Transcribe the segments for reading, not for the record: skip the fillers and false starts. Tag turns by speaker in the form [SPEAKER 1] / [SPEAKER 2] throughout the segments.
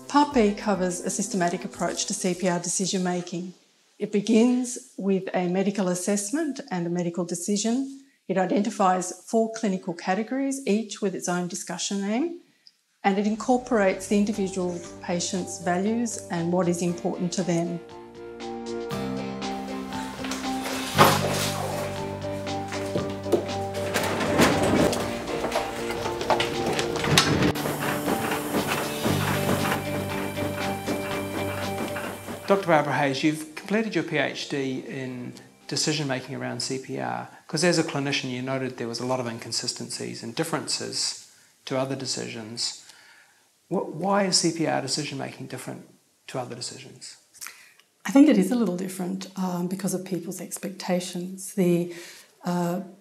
[SPEAKER 1] Part B covers a systematic approach to CPR decision making. It begins with a medical assessment and a medical decision. It identifies 4 clinical categories, each with its own discussion aim, and it incorporates the individual patient's values and what is important to them.
[SPEAKER 2] Dr. Barbara Hayes, you've completed your PhD in decision-making around CPR, because as a clinician you noted there was a lot of inconsistencies and differences to other decisions. Why is CPR decision-making different to other decisions?
[SPEAKER 1] I think it is a little different because of people's expectations. The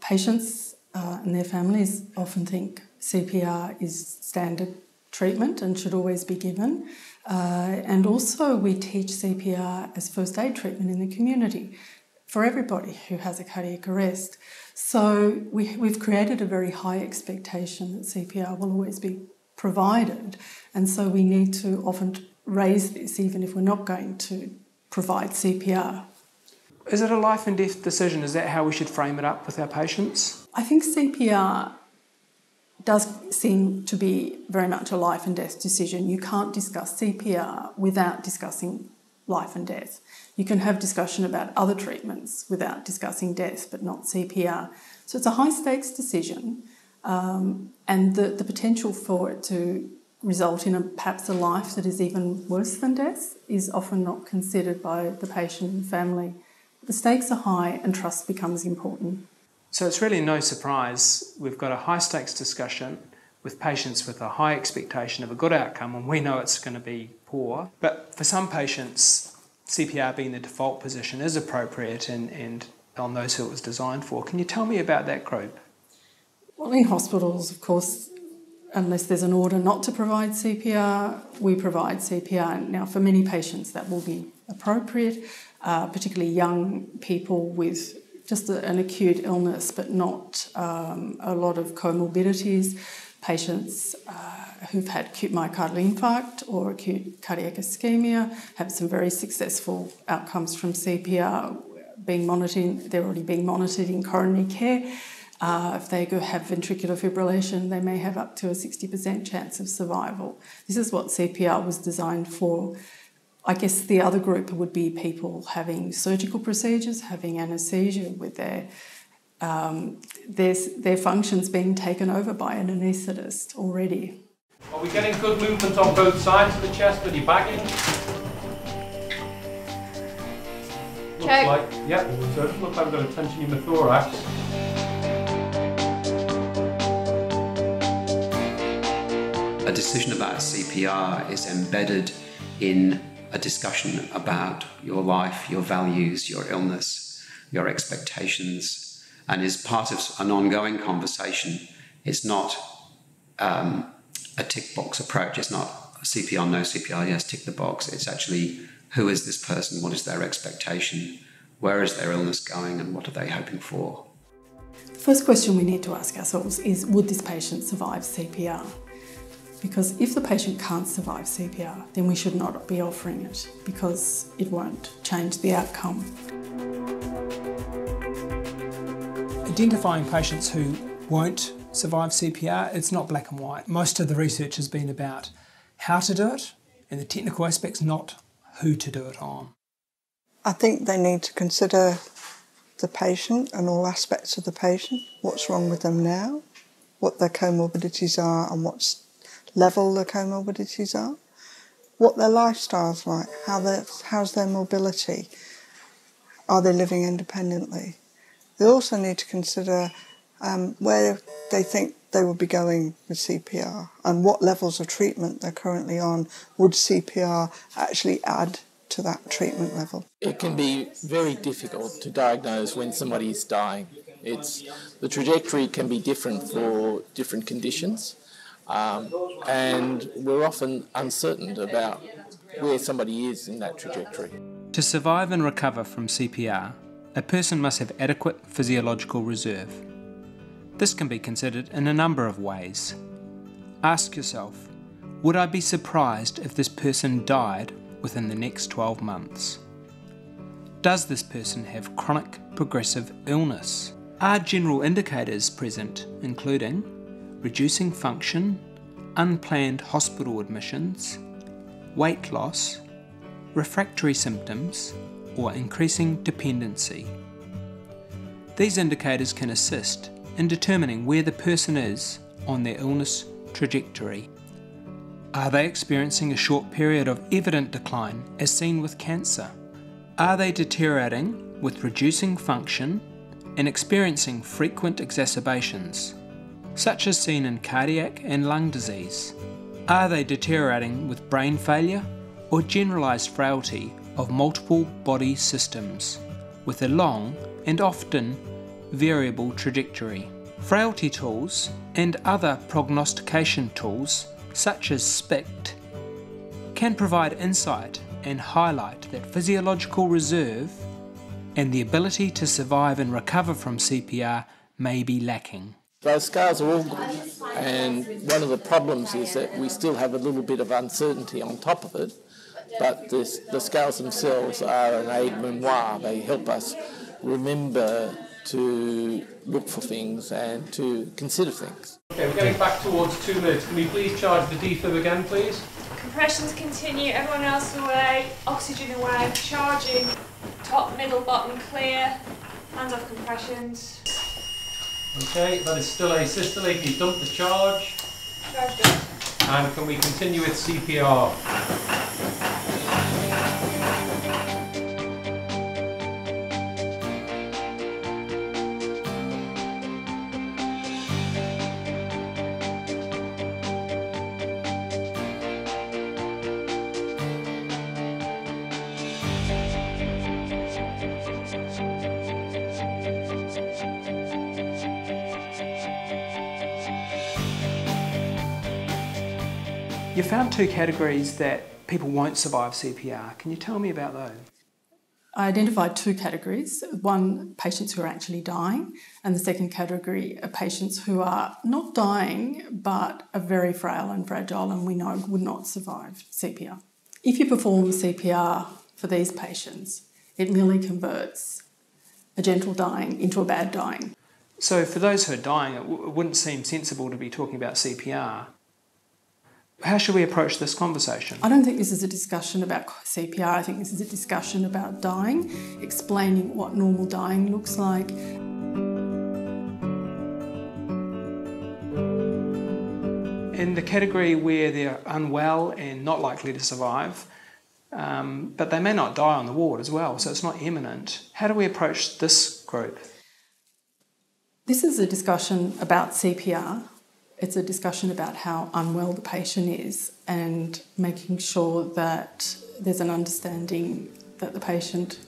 [SPEAKER 1] patients and their families often think CPR is standard treatment and should always be given. And also we teach CPR as first aid treatment in the community for everybody who has a cardiac arrest. So we've created a very high expectation that CPR will always be provided, and so we need to often raise this even if we're not going to provide CPR.
[SPEAKER 2] Is it a life and death decision? Is that how we should frame it up with our patients?
[SPEAKER 1] I think CPR does seem to be very much a life and death decision. You can't discuss CPR without discussing life and death. You can have discussion about other treatments without discussing death, but not CPR. So it's a high stakes decision, and the potential for it to result in perhaps a life that is even worse than death is often not considered by the patient and family. The stakes are high and trust becomes important.
[SPEAKER 2] So it's really no surprise we've got a high stakes discussion with patients with a high expectation of a good outcome, and we know it's going to be poor. But for some patients, CPR being the default position is appropriate and on those who it was designed for. Can you tell me about that group?
[SPEAKER 1] Well, in hospitals, of course, unless there's an order not to provide CPR, we provide CPR. Now, for many patients that will be appropriate, particularly young people with just an acute illness but not a lot of comorbidities, patients who've had acute myocardial infarct or acute cardiac ischemia have some very successful outcomes from CPR being monitored. They're already being monitored in coronary care. If they have ventricular fibrillation, they may have up to a 60% chance of survival. This is what CPR was designed for. I guess the other group would be people having surgical procedures, having anaesthesia with their functions being taken over by an anaesthetist already.
[SPEAKER 3] Are we getting good movement on both sides of the chest with your bagging?
[SPEAKER 4] Check.
[SPEAKER 3] Looks like, yeah, so it doesn't look like we've got a tension in the thorax.
[SPEAKER 5] A decision about CPR is embedded in a discussion about your life, your values, your illness, your expectations, and is part of an ongoing conversation. It's not a tick box approach. It's not CPR, no CPR, yes, tick the box. It's actually, who is this person? What is their expectation? Where is their illness going? And what are they hoping for?
[SPEAKER 1] The first question we need to ask ourselves is, would this patient survive CPR? Because if the patient can't survive CPR, then we should not be offering it because it won't change the outcome.
[SPEAKER 2] Identifying patients who won't survive CPR, it's not black and white. Most of the research has been about how to do it and the technical aspects, not who to do it on.
[SPEAKER 6] I think they need to consider the patient and all aspects of the patient, what's wrong with them now, what their comorbidities are and what's level the comorbidities are, what their lifestyle's like, how's their mobility, are they living independently. They also need to consider where they think they will be going with CPR and what levels of treatment they're currently on. Would CPR actually add to that treatment level?
[SPEAKER 7] It can be very difficult to diagnose when somebody is dying. The trajectory can be different for different conditions. And we're often uncertain about where somebody is in that trajectory.
[SPEAKER 2] To survive and recover from CPR, a person must have adequate physiological reserve. This can be considered in a number of ways. Ask yourself, would I be surprised if this person died within the next 12 months? Does this person have chronic progressive illness? Are general indicators present, including reducing function, unplanned hospital admissions, weight loss, refractory symptoms, or increasing dependency? These indicators can assist in determining where the person is on their illness trajectory. Are they experiencing a short period of evident decline as seen with cancer? Are they deteriorating with reducing function and experiencing frequent exacerbations, such as seen in cardiac and lung disease? Are they deteriorating with brain failure or generalised frailty of multiple body systems with a long and often variable trajectory? Frailty tools and other prognostication tools, such as SPICT, can provide insight and highlight that physiological reserve and the ability to survive and recover from CPR may be lacking.
[SPEAKER 7] Those scars are all good, and one of the problems is that we still have a little bit of uncertainty on top of it, but the scars themselves are an aide-memoire. They help us remember to look for things and to consider things.
[SPEAKER 3] Okay, we're getting back towards 2 minutes. Can we please charge the defib again, please?
[SPEAKER 4] Compressions continue, everyone else away, oxygen away, charging, top, middle, bottom clear, hands off compressions.
[SPEAKER 3] Okay, that is still asystole. Can you dump the charge?
[SPEAKER 4] Charged up.
[SPEAKER 3] And can we continue with CPR?
[SPEAKER 2] You found 2 categories that people won't survive CPR. Can you tell me about those?
[SPEAKER 1] I identified 2 categories. One, patients who are actually dying, and the second category are patients who are not dying but are very frail and fragile and we know would not survive CPR. If you perform CPR for these patients, it merely converts a gentle dying into a bad dying.
[SPEAKER 2] So for those who are dying, it wouldn't seem sensible to be talking about CPR. How should we approach this conversation?
[SPEAKER 1] I don't think this is a discussion about CPR. I think this is a discussion about dying, explaining what normal dying looks like.
[SPEAKER 2] In the category where they're unwell and not likely to survive, but they may not die on the ward as well, so it's not imminent. How do we approach this group?
[SPEAKER 1] This is a discussion about CPR. It's a discussion about how unwell the patient is and making sure that there's an understanding that the patient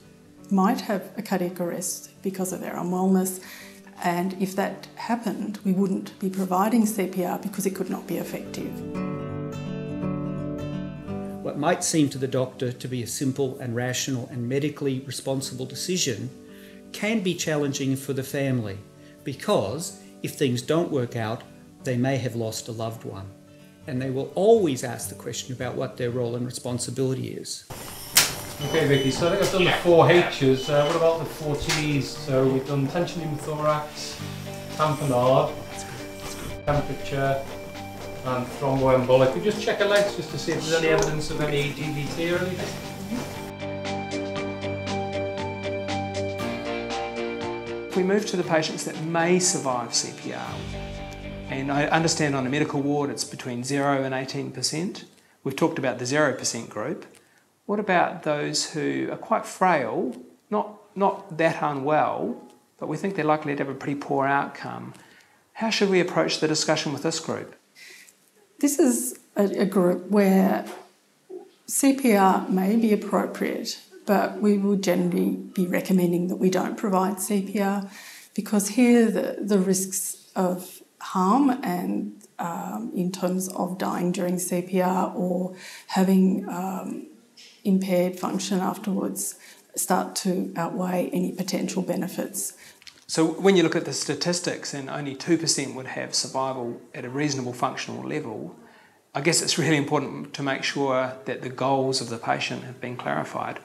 [SPEAKER 1] might have a cardiac arrest because of their unwellness, and if that happened, we wouldn't be providing CPR because it could not be effective.
[SPEAKER 8] What might seem to the doctor to be a simple and rational and medically responsible decision can be challenging for the family because if things don't work out, they may have lost a loved one, and they will always ask the question about what their role and responsibility is.
[SPEAKER 3] Okay, Vicky, so I think I've done the 4 H's. What about the 4 T's? So we've done tension in thorax, tamponade, temperature, and thromboembolic. We just check her legs just to see if there's any evidence of any DVT or anything.
[SPEAKER 2] If we move to the patients that may survive CPR, and I understand on a medical ward it's between 0 and 18%. We've talked about the 0% group. What about those who are quite frail, not that unwell, but we think they're likely to have a pretty poor outcome? How should we approach the discussion with this group?
[SPEAKER 1] This is a group where CPR may be appropriate, but we would generally be recommending that we don't provide CPR because here the risks of harm and in terms of dying during CPR or having impaired function afterwards start to outweigh any potential benefits.
[SPEAKER 2] So when you look at the statistics and only 2% would have survival at a reasonable functional level, I guess it's really important to make sure that the goals of the patient have been clarified.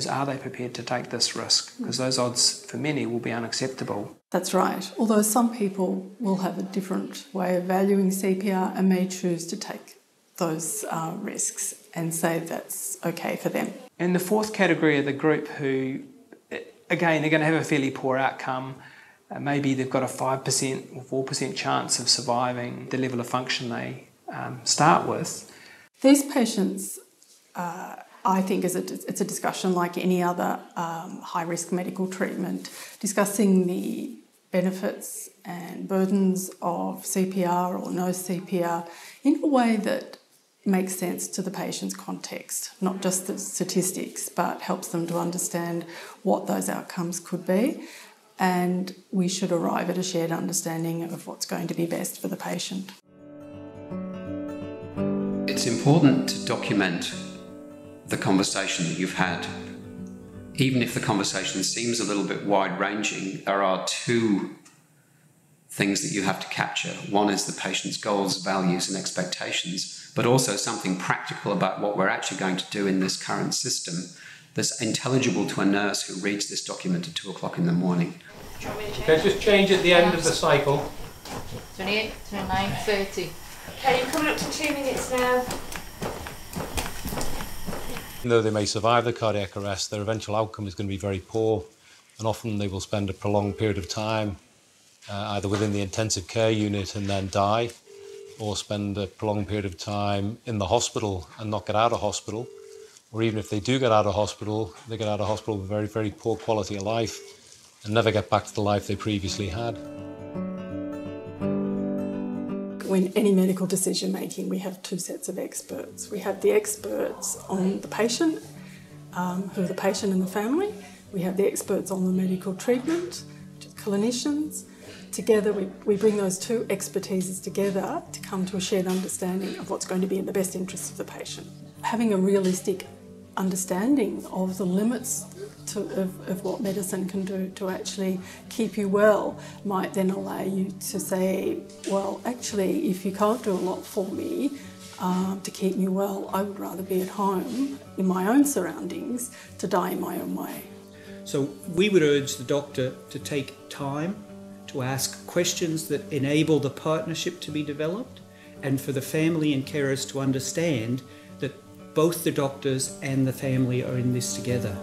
[SPEAKER 2] Are they prepared to take this risk? Because those odds for many will be unacceptable.
[SPEAKER 1] That's right. Although some people will have a different way of valuing CPR and may choose to take those risks and say that's okay for them.
[SPEAKER 2] And the fourth category are the group who, again, they're going to have a fairly poor outcome. Maybe they've got a 5% or 4% chance of surviving the level of function they start with.
[SPEAKER 1] These patients, I think, it's a discussion like any other high-risk medical treatment, discussing the benefits and burdens of CPR or no CPR in a way that makes sense to the patient's context, not just the statistics, but helps them to understand what those outcomes could be. And we should arrive at a shared understanding of what's going to be best for the patient.
[SPEAKER 5] It's important to document the conversation that you've had. Even if the conversation seems a little bit wide-ranging, there are two things that you have to capture. One is the patient's goals, values and expectations, but also something practical about what we're actually going to do in this current system that's intelligible to a nurse who reads this document at 2 o'clock in the morning.
[SPEAKER 3] Okay, just change at the end of the cycle.
[SPEAKER 9] 28, 29, 30.
[SPEAKER 4] Okay, you're coming up to 2 minutes now.
[SPEAKER 3] Even though they may survive the cardiac arrest, their eventual outcome is going to be very poor, and often they will spend a prolonged period of time either within the intensive care unit and then die, or spend a prolonged period of time in the hospital and not get out of hospital, or even if they do get out of hospital, they get out of hospital with very, very poor quality of life and never get back to the life they previously had.
[SPEAKER 1] When any medical decision making, we have two sets of experts. We have the experts on the patient, who are the patient and the family. We have the experts on the medical treatment, which is clinicians. Together, we bring those two expertises together to come to a shared understanding of what's going to be in the best interests of the patient. Having a realistic understanding of the limits of what medicine can do to actually keep you well might then allow you to say, well, actually, if you can't do a lot for me to keep me well, I would rather be at home in my own surroundings to die in my own way.
[SPEAKER 8] So we would urge the doctor to take time to ask questions that enable the partnership to be developed, and for the family and carers to understand that both the doctors and the family are in this together.